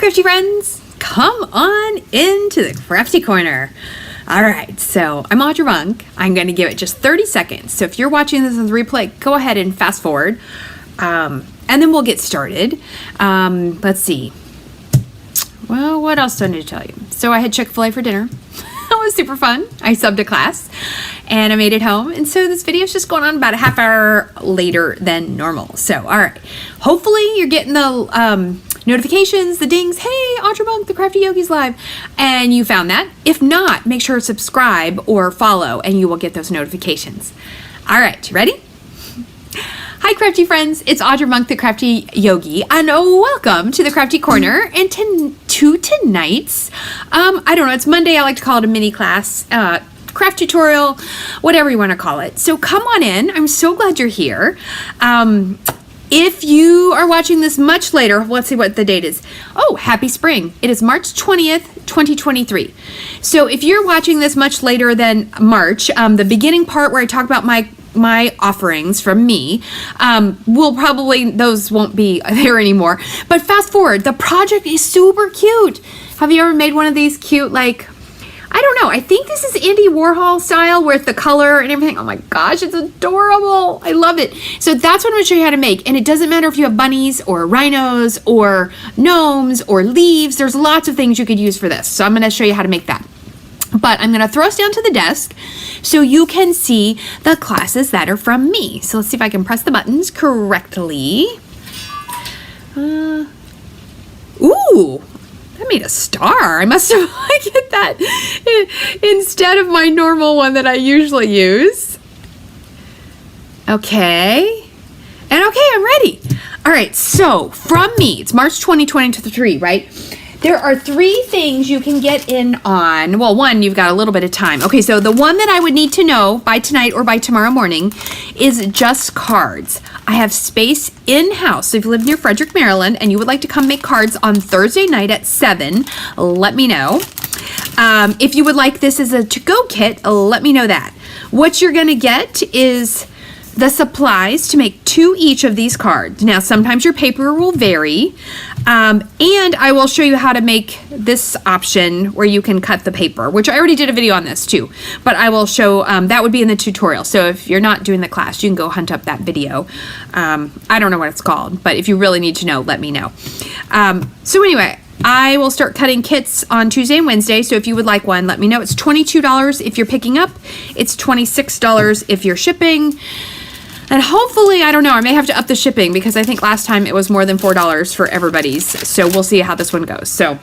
crafty friends, come on into the crafty corner. All right, so I'm Audra Monk. I'm going to give it just 30 seconds. So if you're watching this on the replay, go ahead and fast forward, and then we'll get started. Let's see. Well, what else do I need to tell you? So I had Chick-fil-A for dinner. That was super fun. I subbed a class and I made it home. And so this video is just going on about a half hour later than normal. So, all right. Hopefully you're getting the notifications, the dings. Hey, Audra Monk, the Crafty Yogi's live. And you found that. If not, make sure to subscribe or follow and you will get those notifications. All right, you ready? Hi crafty friends, it's Audra Monk, the Crafty Yogi, and welcome to the Crafty Corner and to tonight's, I don't know, it's Monday, I like to call it a mini class, craft tutorial, whatever you want to call it. So come on in, I'm so glad you're here. If you are watching this much later, let's see what the date is. Oh, happy spring. It is March 20th, 2023. So if you're watching this much later than March, the beginning part where I talk about my offerings from me, those won't be there anymore. But fast forward, the project is super cute. Have you ever made one of these cute, like, I don't know, I think this is Andy Warhol style with the color and everything. Oh my gosh, it's adorable. I love it. So that's what I'm gonna show you how to make. And it doesn't matter if you have bunnies or rhinos or gnomes or leaves. There's lots of things you could use for this. So I'm gonna show you how to make that. But I'm going to throw us down to the desk so you can see the classes that are from me. So let's see if I can press the buttons correctly. Ooh, that made a star. I must have get that instead of my normal one that I usually use. Okay. And okay, I'm ready. All right, so from me, it's March 2023, right? There are 3 things you can get in on. Well, one, you've got a little bit of time. Okay, so the one that I would need to know by tonight or by tomorrow morning is just cards. I have space in-house. So if you live near Frederick, Maryland, and you would like to come make cards on Thursday night at 7, let me know. If you would like this as a to-go kit, let me know that. What you're gonna get is the supplies to make 2 each of these cards. Now, sometimes your paper will vary, and I will show you how to make this option where you can cut the paper, which I already did a video on this too, but I will show, that would be in the tutorial. So if you're not doing the class, you can go hunt up that video. I don't know what it's called, but if you really need to know, let me know. So anyway, I will start cutting kits on Tuesday and Wednesday, so if you would like one, let me know. It's $22 if you're picking up. It's $26 if you're shipping. And hopefully, I don't know, I may have to up the shipping because I think last time it was more than $4 for everybody's. So we'll see how this one goes. So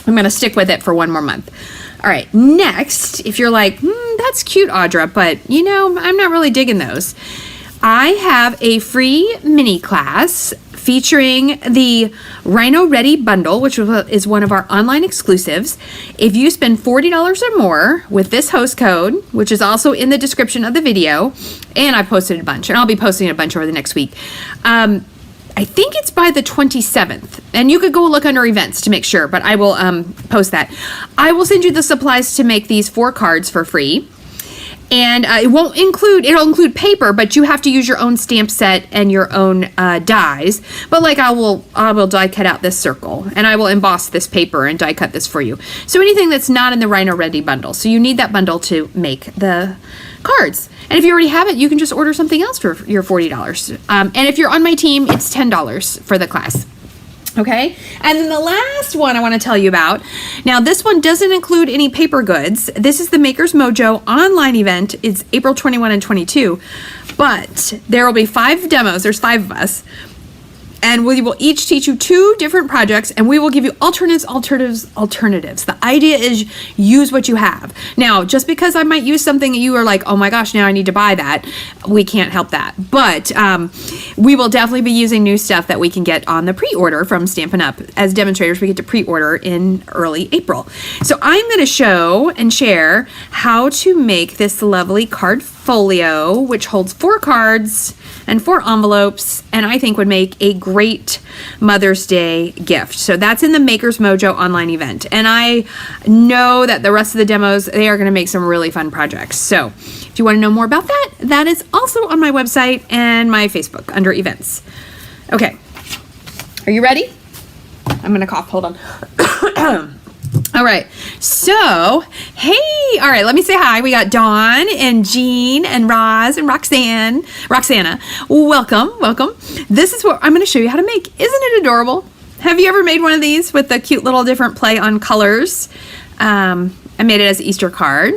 I'm going to stick with it for 1 more month. All right, next, if you're like, that's cute, Audra, but you know, I'm not really digging those. I have a free mini class featuring the Rhino Ready bundle, which is one of our online exclusives. If you spend $40 or more with this host code, which is also in the description of the video, and I posted a bunch, and I'll be posting a bunch over the next week. I think it's by the 27th, and you could go look under events to make sure, but I will post that. I will send you the supplies to make these 4 cards for free. And it'll include paper, but you have to use your own stamp set and your own dies. But like I will die cut out this circle, and I will emboss this paper and die cut this for you. So anything that's not in the Rhino Ready bundle. So you need that bundle to make the cards. And if you already have it, you can just order something else for your $40. And if you're on my team, it's $10 for the class. Okay, and then the last one I want to tell you about. Now, this one doesn't include any paper goods. This is the Maker's Mojo online event. It's April 21 and 22, but there will be 5 demos. There's 5 of us. And we will each teach you 2 different projects, and we will give you alternatives. The idea is use what you have. Now, just because I might use something that you are like, oh my gosh, now I need to buy that, we can't help that. But we will definitely be using new stuff that we can get on the pre-order from Stampin' Up. As demonstrators, we get to pre-order in early April. So I'm going to show and share how to make this lovely card folio, which holds 4 cards and 4 envelopes, and I think would make a great Mother's Day gift. So that's in the Maker's Mojo online event. And I know that the rest of the demos, they are going to make some really fun projects. So if you want to know more about that, that is also on my website and my Facebook under events. Okay, are you ready? All I'm gonna cough. Hold on. All right, so, hey, all right, let me say hi. We got Dawn and Jean and Roz and Roxana. Welcome. This is what I'm going to show you how to make. Isn't it adorable? Have you ever made one of these with the cute little different play on colors? I made it as an Easter card.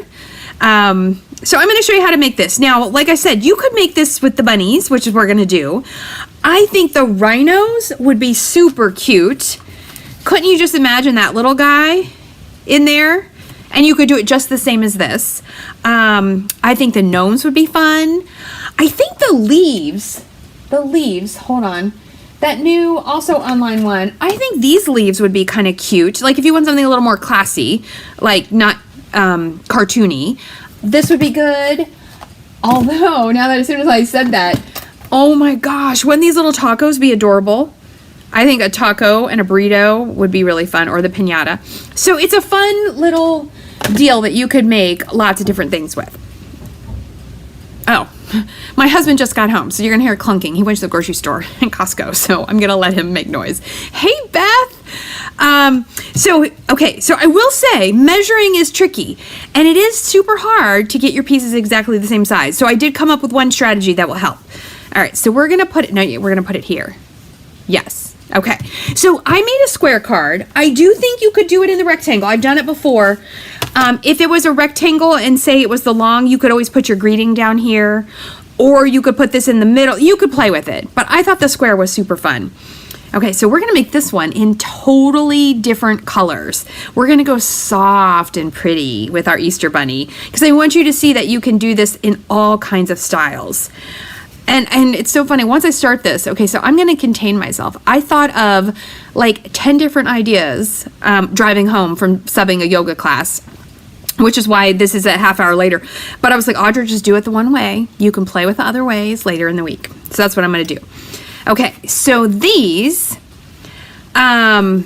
So I'm going to show you how to make this. Now, like I said, you could make this with the bunnies, which is what we're going to do. I think the rhinos would be super cute. Couldn't you just imagine that little guy in there? And you could do it just the same as this. I think the gnomes would be fun. I think the leaves, hold on. That new also online one, I think these leaves would be kind of cute. Like if you want something a little more classy, like not cartoony, this would be good. Although, now that as soon as I said that, oh my gosh, wouldn't these little tacos be adorable? I think a taco and a burrito would be really fun, or the piñata. So it's a fun little deal that you could make lots of different things with. Oh, my husband just got home, so you're gonna hear clunking. He went to the grocery store in Costco, so I'm gonna let him make noise. Hey, Beth. So I will say measuring is tricky, and it is super hard to get your pieces exactly the same size. So I did come up with one strategy that will help. All right, so we're gonna put it here. Yes. Okay, so I made a square card. I do think you could do it in the rectangle. I've done it before. If it was a rectangle and say it was the long, you could always put your greeting down here, or you could put this in the middle. You could play with it, but I thought the square was super fun. Okay, so we're gonna make this one in totally different colors. We're gonna go soft and pretty with our Easter bunny, because I want you to see that you can do this in all kinds of styles. And it's so funny, once I start this, okay, so I'm gonna contain myself. I thought of like 10 different ideas driving home from subbing a yoga class, which is why this is a half hour later. But I was like, Audra, just do it the one way. You can play with the other ways later in the week. So that's what I'm gonna do. Okay, so these are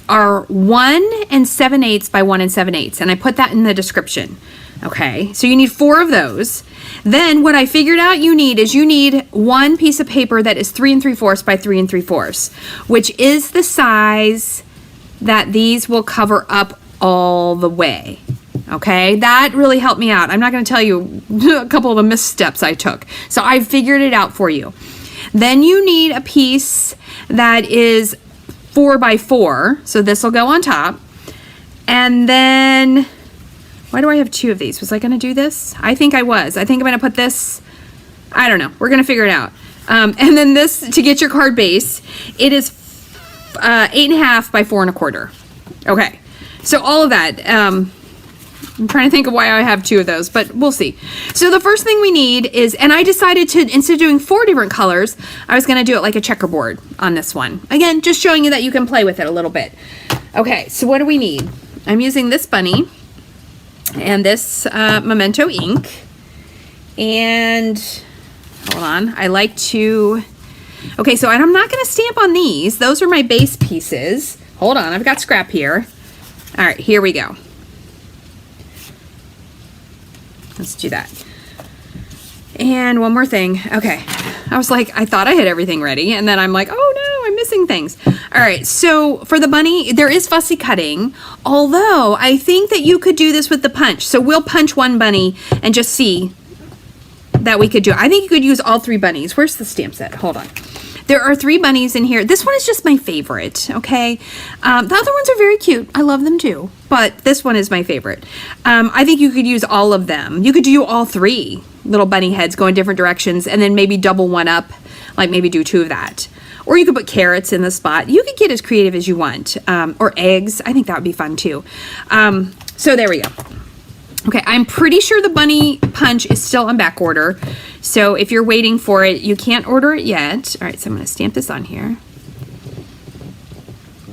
1 7/8 by 1 7/8, and I put that in the description. Okay, so you need 4 of those. Then what I figured out you need one piece of paper that is 3 3/4 by 3 3/4, which is the size that these will cover up all the way. Okay, that really helped me out. I'm not going to tell you a couple of the missteps I took. So I figured it out for you. Then you need a piece that is 4 by 4. So this will go on top. And then, why do I have 2 of these? Was I going to do this? I think I was. I think I'm going to put this, I don't know. We're going to figure it out. And then this, to get your card base, it is 8.5 by 4 1/4. Okay. So all of that. I'm trying to think of why I have 2 of those, but we'll see. So the first thing we need is, and I decided to, instead of doing 4 different colors, I was going to do it like a checkerboard on this one. Again, just showing you that you can play with it a little bit. Okay, so what do we need? I'm using this bunny and this Memento ink. And hold on, I like to, okay, so I'm not going to stamp on these. Those are my base pieces. Hold on, I've got scrap here. All right, here we go. Let's do that. And one more thing. Okay. I was like, I thought I had everything ready. And then I'm like, oh no, I'm missing things. All right. So for the bunny, there is fussy cutting. Although I think that you could do this with the punch. So we'll punch one bunny and just see that we could do it. I think you could use all 3 bunnies. Where's the stamp set? Hold on. There are 3 bunnies in here. This one is just my favorite, okay? The other ones are very cute. I love them too, but this one is my favorite. I think you could use all of them. You could do all 3 little bunny heads, go in different directions, and then maybe double one up, like maybe do 2 of that. Or you could put carrots in the spot. You could get as creative as you want. Or eggs. I think that would be fun too. So there we go. Okay, I'm pretty sure the bunny punch is still on back order. So if you're waiting for it, you can't order it yet. All right, so I'm going to stamp this on here.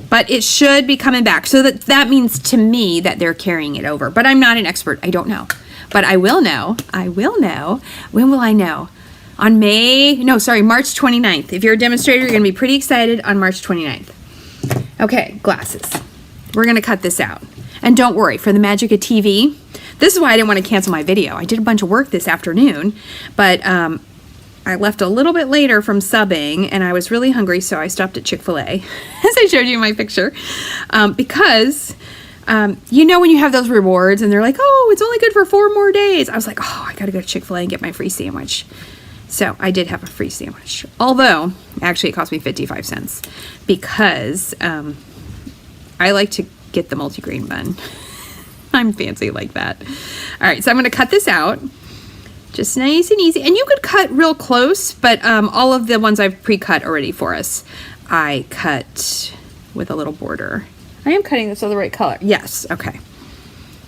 But it should be coming back. So that means to me that they're carrying it over. But I'm not an expert. I don't know. But I will know. I will know. When will I know? On March 29th. If you're a demonstrator, you're going to be pretty excited on March 29th. Okay, glasses. We're going to cut this out. And don't worry, for the magic of TV, this is why I didn't want to cancel my video. I did a bunch of work this afternoon, but I left a little bit later from subbing and I was really hungry, so I stopped at Chick-fil-A, as I showed you in my picture, because you know when you have those rewards and they're like, oh, it's only good for 4 more days. I was like, oh, I gotta go to Chick-fil-A and get my free sandwich. So I did have a free sandwich, although actually it cost me 55 cents because I like to get the multigrain bun. I'm fancy like that. All right, so I'm gonna cut this out. Just nice and easy. And you could cut real close, but all of the ones I've pre-cut already for us, I cut with a little border. I am cutting this of the right color. Yes, okay.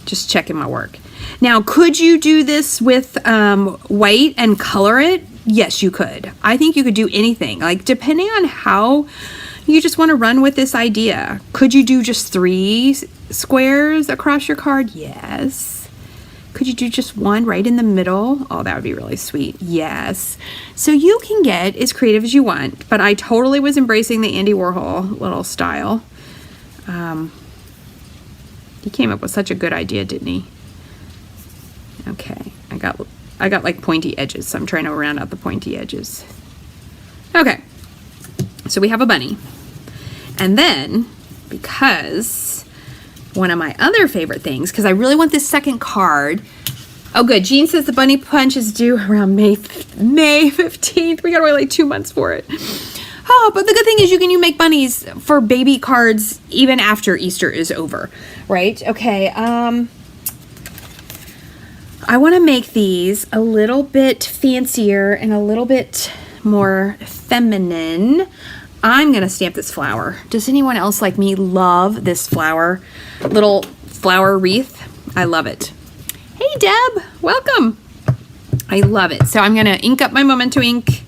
Just checking my work. Now, could you do this with white and color it? Yes, you could. I think you could do anything. Like, depending on how you just want to run with this idea. Could you do just 3 squares across your card? Yes. Could you do just 1 right in the middle? Oh, that would be really sweet. Yes. So you can get as creative as you want, but I totally was embracing the Andy Warhol little style. He came up with such a good idea, didn't he? Okay, I got like pointy edges, so I'm trying to round out the pointy edges. Okay, so we have a bunny. And then, because one of my other favorite things, because I really want this second card. Oh, good. Jean says the bunny punch is due around May 15th. We gotta wait like 2 months for it. Oh, but the good thing is you make bunnies for baby cards even after Easter is over, right? Okay. I want to make these a little bit fancier and a little bit more feminine. I'm gonna stamp this flower. Does anyone else like me love this flower? Little flower wreath. I love it. Hey Deb, welcome. I love it. So I'm gonna ink up my Memento ink.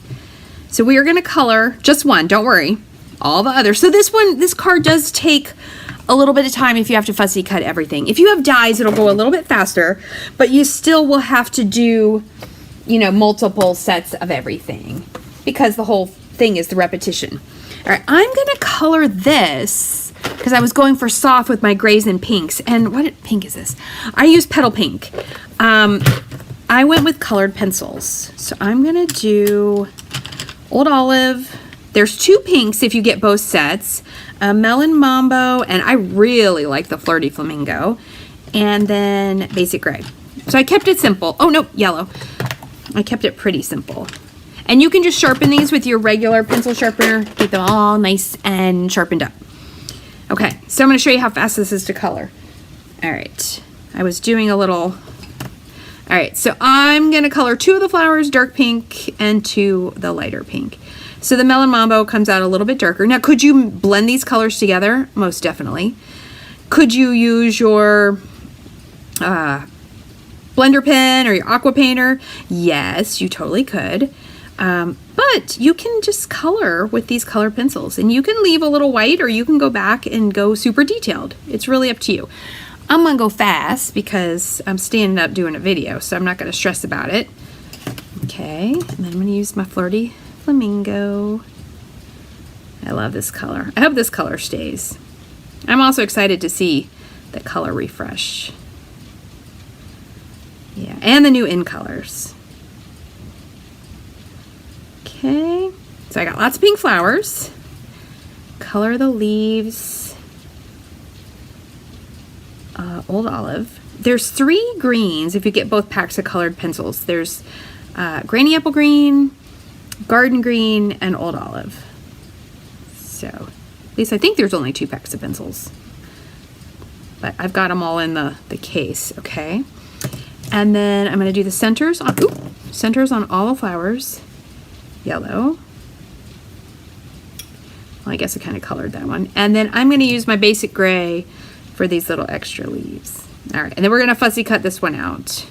So we are gonna color just one, don't worry. All the others. So this card does take a little bit of time if you have to fussy cut everything. If you have dies, it'll go a little bit faster, but you still will have to do, you know, multiple sets of everything because the whole thing is the repetition. All right, I'm gonna color this because I was going for soft with my grays and pinks. And what pink is this? I use Petal Pink. I went with colored pencils. So I'm gonna do Old Olive. There's 2 pinks if you get both sets. Melon Mambo, and I really like the Flirty Flamingo. And then Basic Gray. So I kept it simple. Oh, no, yellow. I kept it pretty simple. And you can just sharpen these with your regular pencil sharpener. Get them all nice and sharpened up. Okay, so I'm going to show you how fast this is to color. All right, I was doing a little... All right, so I'm going to color 2 of the flowers dark pink and 2 the lighter pink. So the Melon Mambo comes out a little bit darker. Now, could you blend these colors together? Most definitely. Could you use your blender pen or your aqua painter? Yes, you totally could. But you can just color with these color pencils, and you can leave a little white or you can go back and go super detailed. It's really up to you. I'm gonna go fast because I'm standing up doing a video, so I'm not gonna stress about it. Okay, and then I'm gonna use my Flirty Flamingo. I love this color. I hope this color stays. I'm also excited to see the color refresh. Yeah, and the new in colors. Okay, so I got lots of pink flowers. Color the leaves. Old Olive. There's 3 greens if you get both packs of colored pencils. There's Granny Apple Green, Garden Green, and Old Olive. So, at least I think there's only 2 packs of pencils. But I've got them all in the case, okay? And then I'm going to do the centers on all the flowers. Yellow. Well, I guess I kind of colored that one. And then I'm going to use my Basic Gray for these little extra leaves. All right, and then we're going to fussy cut this one out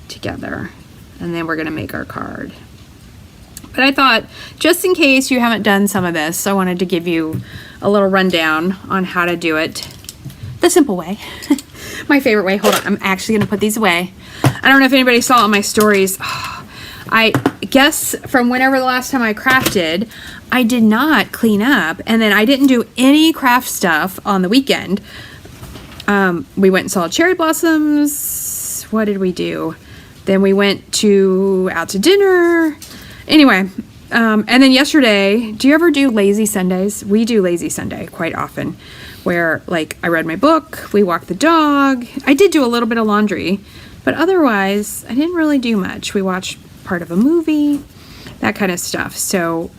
together. And then we're going to make our card. But I thought, just in case you haven't done some of this, I wanted to give you a little rundown on how to do it the simple way. My favorite way. Hold on, I'm actually going to put these away. I don't know if anybody saw on my stories. I guess from whenever the last time I crafted, I did not clean up, and then I didn't do any craft stuff on the weekend. We went and saw cherry blossoms. What did we do? Then we went out to dinner, Anyway, and then yesterday, do you ever do lazy Sundays? We do lazy Sunday quite often, where like I read my book, we walked the dog. I did do a little bit of laundry, but otherwise I didn't really do much. We watched part of a movie, that kind of stuff. So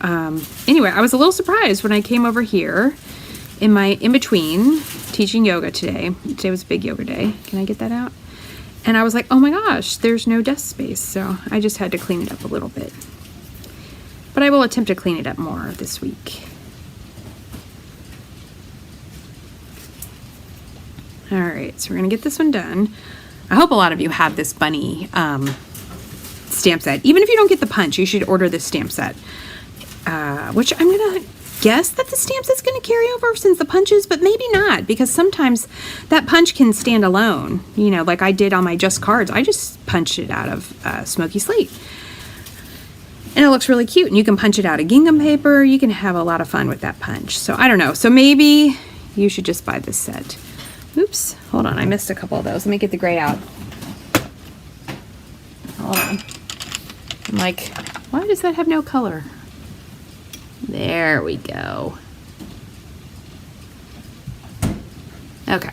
anyway, I was a little surprised when I came over here in my in-between teaching yoga today. Today was a big yoga day. Can I get that out? And I was like, oh my gosh, there's no desk space. So I just had to clean it up a little bit. But I will attempt to clean it up more this week. All right, so we're gonna get this one done. I hope a lot of you have this bunny stamp set. Even if you don't get the punch, you should order this stamp set. Which I'm gonna guess that the stamp set's gonna carry over since the punches, but maybe not, because sometimes that punch can stand alone. You know, like I did on my Just Cards. I just punched it out of Smoky Slate. And it looks really cute, and you can punch it out of gingham paper. You can have a lot of fun with that punch. So I don't know. So maybe you should just buy this set. Oops, hold on, I missed a couple of those. Let me get the gray out. Hold on. I'm like, why does that have no color? There we go. Okay.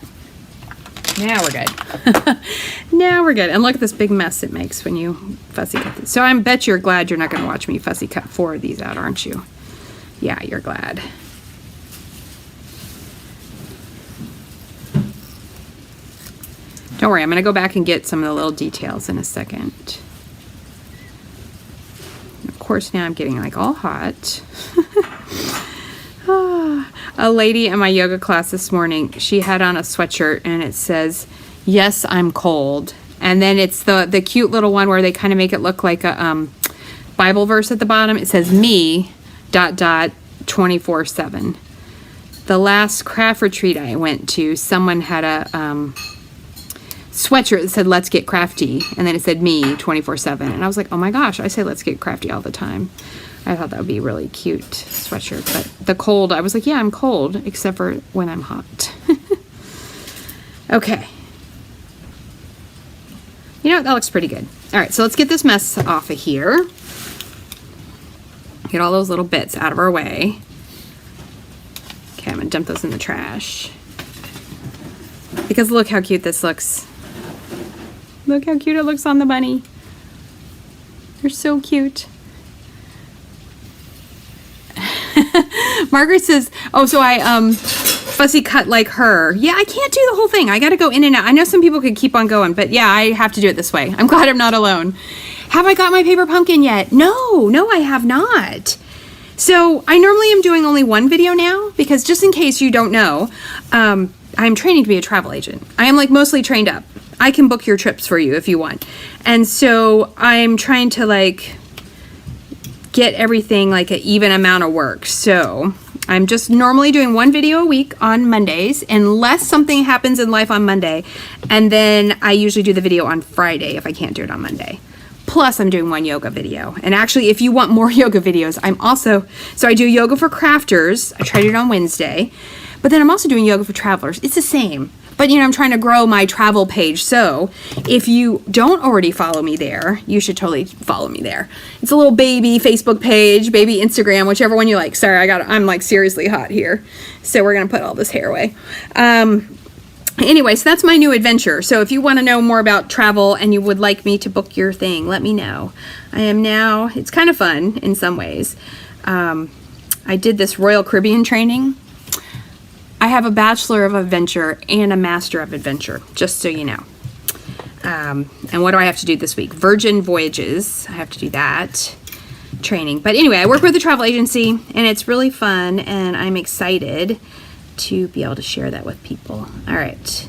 Now we're good. Now we're good. And look at this big mess it makes when you fussy cut these. So I bet you're glad you're not going to watch me fussy cut 4 of these out, aren't you? Yeah, you're glad. Don't worry, I'm going to go back and get some of the little details in a second. Of course, now I'm getting like all hot. A lady in my yoga class this morning, she had on a sweatshirt and it says, "Yes, I'm cold." And then it's the cute little one where they kind of make it look like a Bible verse at the bottom. It says, "Me, ... 24/7. The last craft retreat I went to, someone had a sweatshirt that said, "Let's get crafty." And then it said, "Me, 24/7. And I was like, oh my gosh, I say let's get crafty all the time. I thought that would be a really cute sweatshirt. But the cold, I was like, yeah, I'm cold, except for when I'm hot. Okay. You know what? That looks pretty good. All right, so let's get this mess off of here. Get all those little bits out of our way. Okay, I'm gonna dump those in the trash. Because look how cute this looks. Look how cute it looks on the bunny. They're so cute. Margaret says, oh, so I fussy cut like her. Yeah, I can't do the whole thing. I gotta go in and out. I know some people could keep on going, but yeah, I have to do it this way. I'm glad I'm not alone. Have I got my paper pumpkin yet? No, I have not. So I normally am doing only one video now, because just in case you don't know, I'm training to be a travel agent. I am like mostly trained up. I can book your trips for you if you want. And so I'm trying to like get everything like an even amount of work. So I'm just normally doing one video a week on Mondays, unless something happens in life on Monday. And then I usually do the video on Friday if I can't do it on Monday. Plus I'm doing one yoga video. And actually, if you want more yoga videos, I'm also, so I do yoga for crafters. I try to do it on Wednesday, but then I'm also doing yoga for travelers. It's the same. But, you know, I'm trying to grow my travel page. So if you don't already follow me there, you should totally follow me there. It's a little baby Facebook page, baby Instagram, whichever one you like. Sorry, I'm like seriously hot here. So we're going to put all this hair away. Anyway, so that's my new adventure. So if you want to know more about travel and you would like me to book your thing, let me know. I am now, it's kind of fun in some ways. I did this Royal Caribbean training. I have a Bachelor of Adventure and a Master of Adventure, just so you know. And what do I have to do this week? Virgin Voyages. I have to do that training. But anyway, I work with a travel agency, and it's really fun, and I'm excited to be able to share that with people. All right.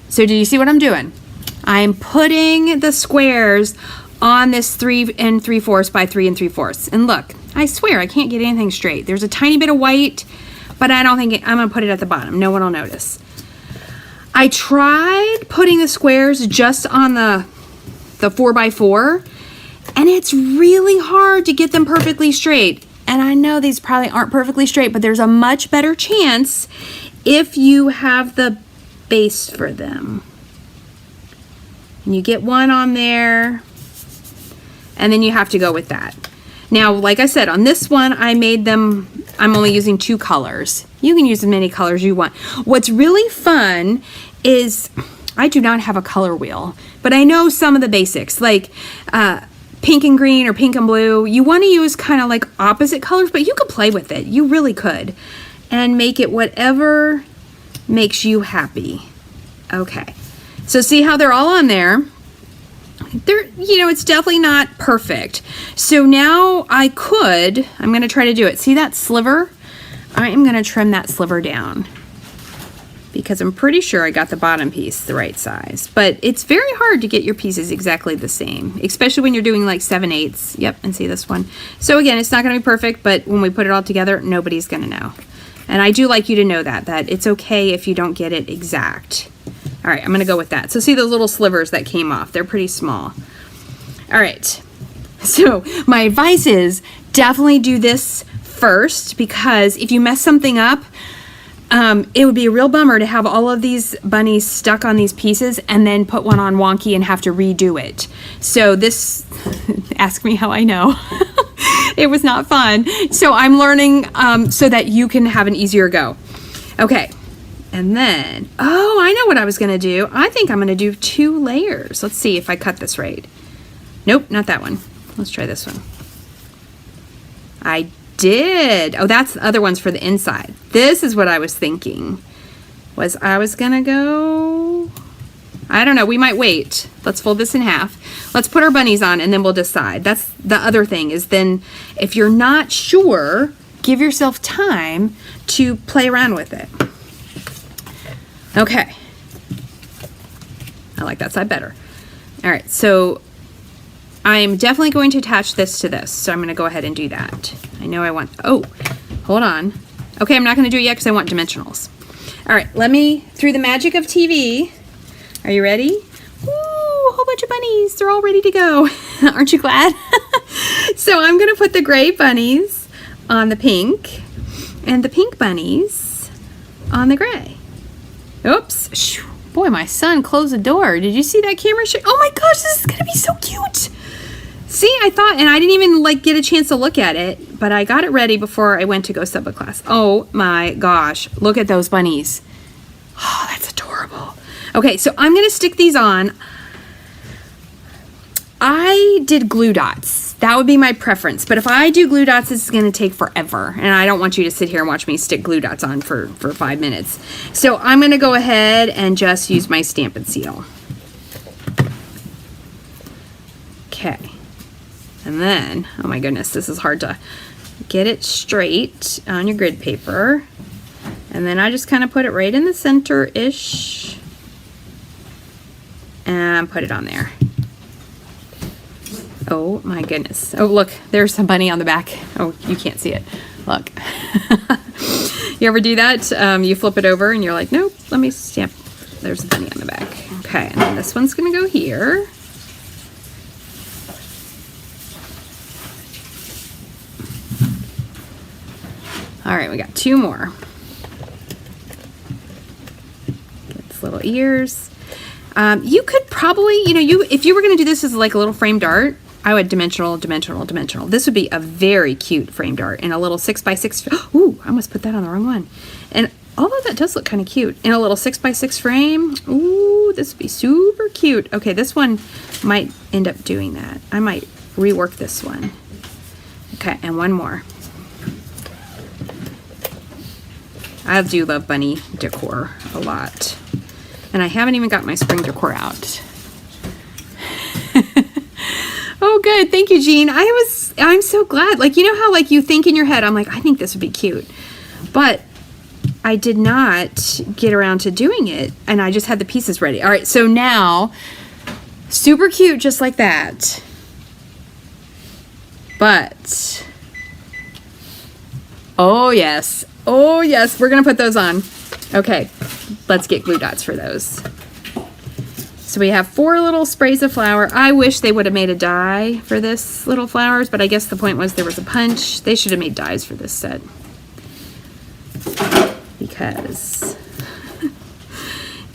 So do you see what I'm doing? I'm putting the squares on this 3 3/4 by 3 3/4. And look, I swear I can't get anything straight. There's a tiny bit of white, but I don't think I'm gonna put it at the bottom. No one will notice. I tried putting the squares just on the 4x4, and it's really hard to get them perfectly straight. And I know these probably aren't perfectly straight, but there's a much better chance if you have the base for them. And you get one on there, And then you have to go with that. Now, like I said, on this one, I'm only using 2 colors. You can use as many colors you want. What's really fun is, I do not have a color wheel, but I know some of the basics, like pink and green or pink and blue. You want to use kind of like opposite colors, but you could play with it. You really could. And make it whatever makes you happy. Okay. So see how they're all on there? They're, it's definitely not perfect. So now I'm going to try to do it. See that sliver? I am going to trim that sliver down because I'm pretty sure I got the bottom piece the right size. But it's very hard to get your pieces exactly the same, especially when you're doing like 7/8. Yep, and see this one. So again, it's not going to be perfect, but when we put it all together, nobody's going to know. And I do like you to know that it's okay if you don't get it exact. All right, I'm going to go with that. So see those little slivers that came off? They're pretty small. All right. So my advice is definitely do this first, because if you mess something up, it would be a real bummer to have all of these bunnies stuck on these pieces and then put one on wonky and have to redo it. So this, ask me how I know. It was not fun. So I'm learning so that you can have an easier go. Okay. And then, oh, I know what I was going to do. I think I'm going to do 2 layers. Let's see if I cut this right. Nope, not that one. Let's try this one. I did. Oh, that's the other ones for the inside. This is what I was thinking. I was going to go, I don't know. We might wait. Let's fold this in half. Let's put our bunnies on and then we'll decide. That's the other thing, is then if you're not sure, give yourself time to play around with it. Okay, I like that side better. All right, so I'm definitely going to attach this to this, so I'm going to go ahead and do that. I know I want, oh, hold on. Okay, I'm not going to do it yet because I want dimensionals. All right, through the magic of TV, are you ready? Ooh, a whole bunch of bunnies. They're all ready to go. Aren't you glad? So I'm going to put the gray bunnies on the pink and the pink bunnies on the gray. Oops. Boy, my son closed the door. Did you see that camera shake? Oh my gosh, this is going to be so cute. See, I thought, and I didn't even get a chance to look at it, but I got it ready before I went to go sub a class. Oh my gosh, look at those bunnies. Oh, that's adorable. Okay, so I'm going to stick these on. I did glue dots. That would be my preference. But if I do glue dots, this is going to take forever. And I don't want you to sit here and watch me stick glue dots on for 5 minutes. So I'm going to go ahead and just use my Stampin' Seal. Okay. And then, oh my goodness, this is hard to get it straight on your grid paper. And then I just kind of put it right in the center-ish. And put it on there. Oh my goodness. Oh, look, there's some bunny on the back. Oh, you can't see it. Look. You ever do that? You flip it over and you're like, nope, let me stamp. There's a bunny on the back. Okay, and then this one's going to go here. All right, we got 2 more. Get its little ears. You could probably, if you were going to do this as like a little framed art, I would dimensional. This would be a very cute framed art in a little 6x6. Ooh, I almost put that on the wrong one. And although that does look kind of cute, in a little 6x6 frame. Ooh, this would be super cute. Okay, this one might end up doing that. I might rework this one. Okay, and one more. I do love bunny decor a lot. And I haven't even got my spring decor out. Oh, good. Thank you, Jean. I'm so glad. You know how you think in your head, I'm like, I think this would be cute. But I did not get around to doing it. And I just had the pieces ready. All right. So now, super cute, just like that. But, oh yes. Oh yes. We're going to put those on. Okay. Let's get glue dots for those. So we have 4 little sprays of flour. I wish they would have made a die for this little flowers, but I guess the point was there was a punch. They should have made dies for this set. Because you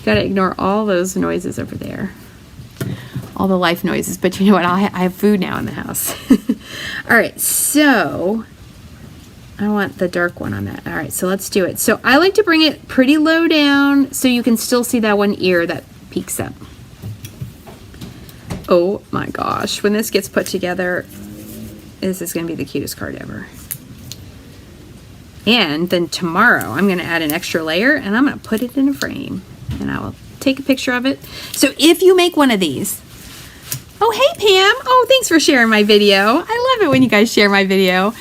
gotta ignore all those noises over there. all the life noises, but you know what? I have food now in the house. All right, so I want the dark one on that. All right, so let's do it. So I like to bring it pretty low down so you can still see that one ear that peeks up. Oh my gosh, when this gets put together, this is gonna be the cutest card ever. And then tomorrow I'm gonna add an extra layer and I'm gonna put it in a frame and I will take a picture of it. So if you make one of these, oh hey Pam, oh thanks for sharing my video. I love it when you guys share my video.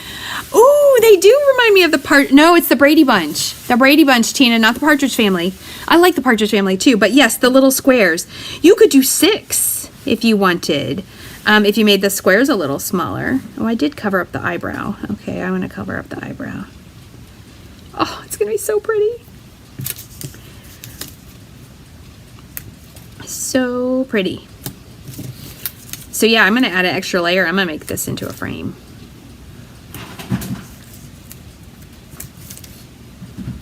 Ooh, they do remind me of the no, it's the Brady Bunch. The Brady Bunch, Tina, not the Partridge Family. I like the Partridge Family too, but yes, the little squares. You could do 6 if you wanted. If you made the squares a little smaller. Oh, I did cover up the eyebrow. Okay, I'm gonna cover up the eyebrow. Oh, it's gonna be so pretty. So pretty. So yeah, I'm gonna add an extra layer. I'm gonna make this into a frame.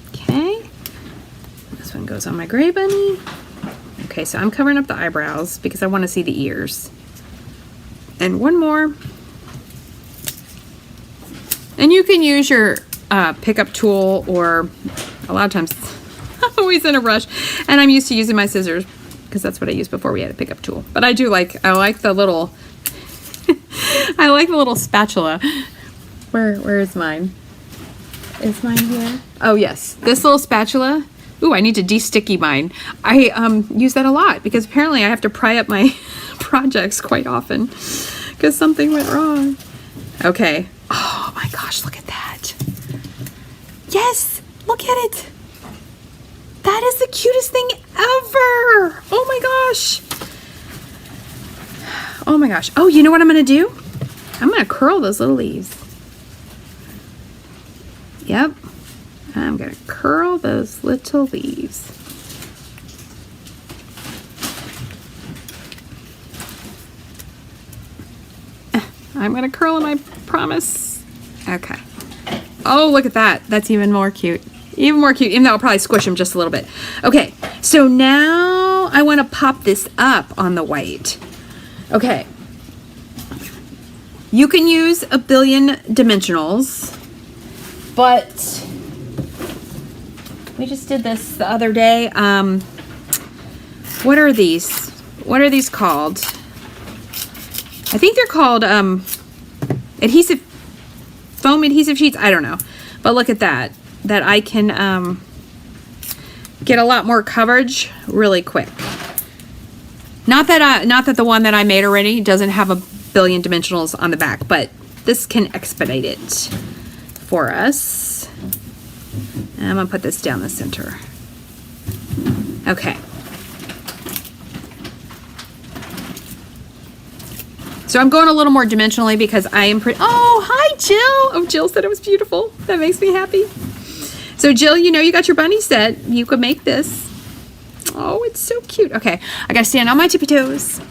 Okay. This one goes on my gray bunny. Okay, so I'm covering up the eyebrows because I want to see the ears. And one more. And you can use your pickup tool, or a lot of times I'm always in a rush and I'm used to using my scissors because that's what I used before we had a pickup tool. But I like the little I like the little spatula. Where is mine? Is mine here? Oh yes, this little spatula. Ooh, I need to de-sticky mine. I use that a lot because apparently I have to pry up my projects quite often because something went wrong. Okay. Oh my gosh, look at that. Yes, look at it. That is the cutest thing ever. Oh my gosh. Oh my gosh. Oh, you know what I'm gonna do? I'm gonna curl those little leaves. Yep. I'm gonna curl those little leaves. I'm gonna curl them, I promise. Okay. Oh, look at that. That's even more cute. Even more cute, even though I'll probably squish them just a little bit. Okay, so now I want to pop this up on the white. Okay. You can use a billion dimensionals, but we just did this the other day. What are these? What are these called? I think they're called adhesive, foam adhesive sheets. I don't know, but look at that. That I can get a lot more coverage really quick. Not that the one that I made already doesn't have a billion dimensionals on the back, but this can expedite it for us. And I'm gonna put this down the center. Okay. So I'm going a little more dimensionally because I am pretty, oh, hi Jill. Oh, Jill said it was beautiful. That makes me happy. So Jill, you know you got your bunny set. You could make this. Oh, it's so cute. Okay, I gotta stand on my tippy toes.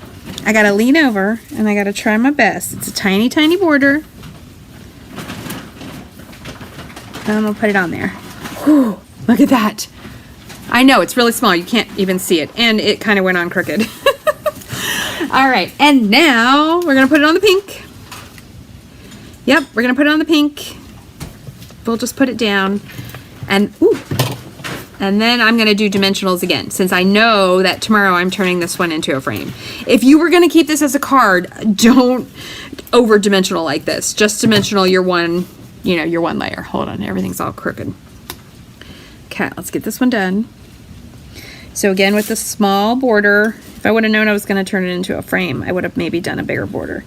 I gotta lean over and I gotta try my best. It's a tiny, tiny border. And I'm gonna put it on there. Whew, look at that. I know, it's really small. You can't even see it. And it kind of went on crooked. All right, and now we're gonna put it on the pink. Yep, we're gonna put it on the pink. We'll just put it down. And ooh, and then I'm gonna do dimensionals again, since I know that tomorrow I'm turning this one into a frame. If you were gonna keep this as a card, don't over dimensional like this. Just dimensional your one, you know, your one layer. Hold on, everything's all crooked. Okay, let's get this one done. So again, with the small border, if I would have known I was gonna turn it into a frame, I would have maybe done a bigger border.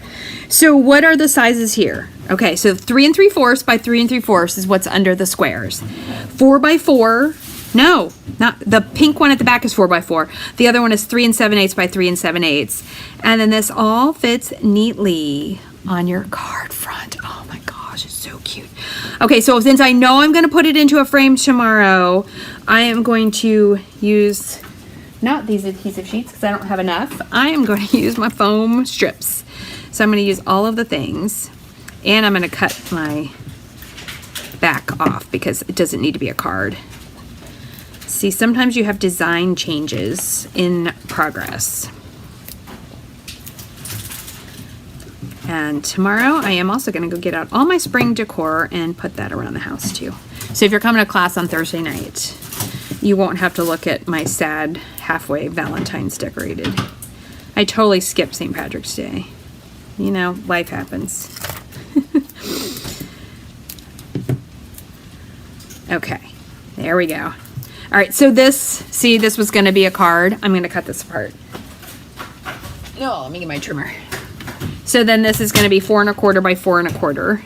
So what are the sizes here? Okay, so 3 3/4 by 3 3/4 is what's under the squares. 4 by 4, no, not the pink one at the back is 4 by 4. The other one is 3 7/8 by 3 7/8. And then this all fits neatly on your card front. Oh my gosh, it's so cute. Okay, so since I know I'm gonna put it into a frame tomorrow, I am going to use not these adhesive sheets because I don't have enough. I am going to use my foam strips. So I'm going to use all of the things, and I'm going to cut my back off because it doesn't need to be a card. See, sometimes you have design changes in progress. And tomorrow I am also going to go get out all my spring decor and put that around the house too. So if you're coming to class on Thursday night, you won't have to look at my sad halfway Valentine's decorated. I totally skipped St. Patrick's Day. You know, life happens. Okay, there we go. All right, so this, see, this was going to be a card. I'm going to cut this apart. No, let me get my trimmer. So then this is going to be 4 1/4 by 4 1/4.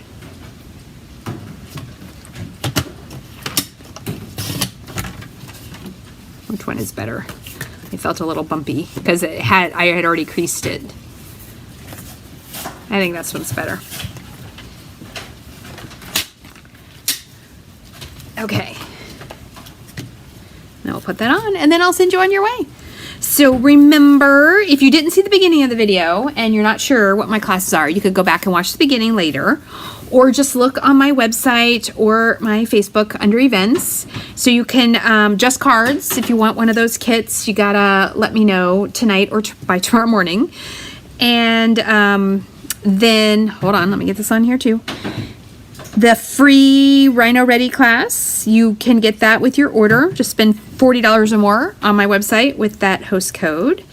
Which one is better? It felt a little bumpy because I had already creased it. I think this one's better. Okay. Now we'll put that on and then I'll send you on your way. So remember, if you didn't see the beginning of the video and you're not sure what my classes are, you could go back and watch the beginning later, or just look on my website or my Facebook under events. So you can, just cards, if you want one of those kits, you gotta let me know tonight or by tomorrow morning. And then, hold on, let me get this on here too. The free Rhino Ready class, you can get that with your order. Just spend $40 or more on my website with that host code.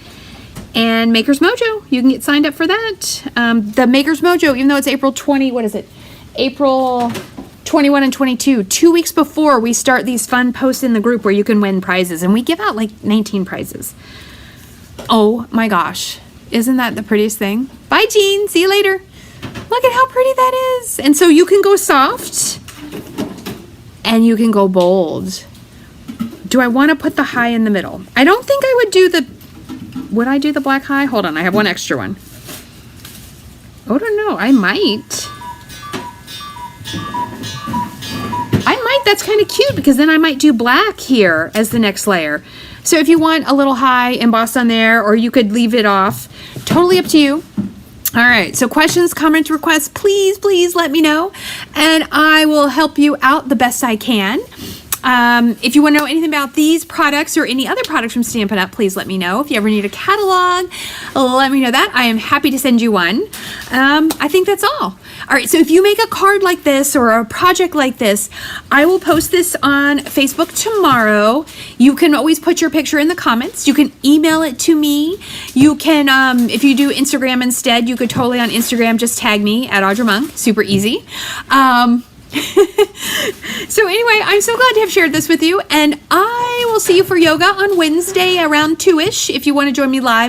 And Maker's Mojo, you can get signed up for that. The Maker's Mojo, even though it's April 20, what is it? April 21 and 22, 2 weeks before we start these fun posts in the group where you can win prizes. And we give out like 19 prizes. Oh my gosh, isn't that the prettiest thing? Bye, Jean, see you later. Look at how pretty that is. And so you can go soft and you can go bold. Do I want to put the high in the middle? I don't think I would do the, would I do the black high? Hold on, I have one extra one. Oh, don't know, I might. That's kind of cute because then I might do black here as the next layer. So if you want a little high embossed on there, or you could leave it off, totally up to you. All right, so questions, comments, requests, please let me know and I will help you out the best I can. If you want to know anything about these products or any other products from Stampin' Up, please let me know. If you ever need a catalog, let me know that. I am happy to send you one. I think that's all. All right, so if you make a card like this or a project like this, I will post this on Facebook tomorrow. You can always put your picture in the comments. You can email it to me. You can, if you do Instagram instead, you could totally on Instagram just tag me at Audra Monk. Super easy. So anyway, I'm so glad to have shared this with you, and I will see you for yoga on Wednesday around 2-ish if you want to join me live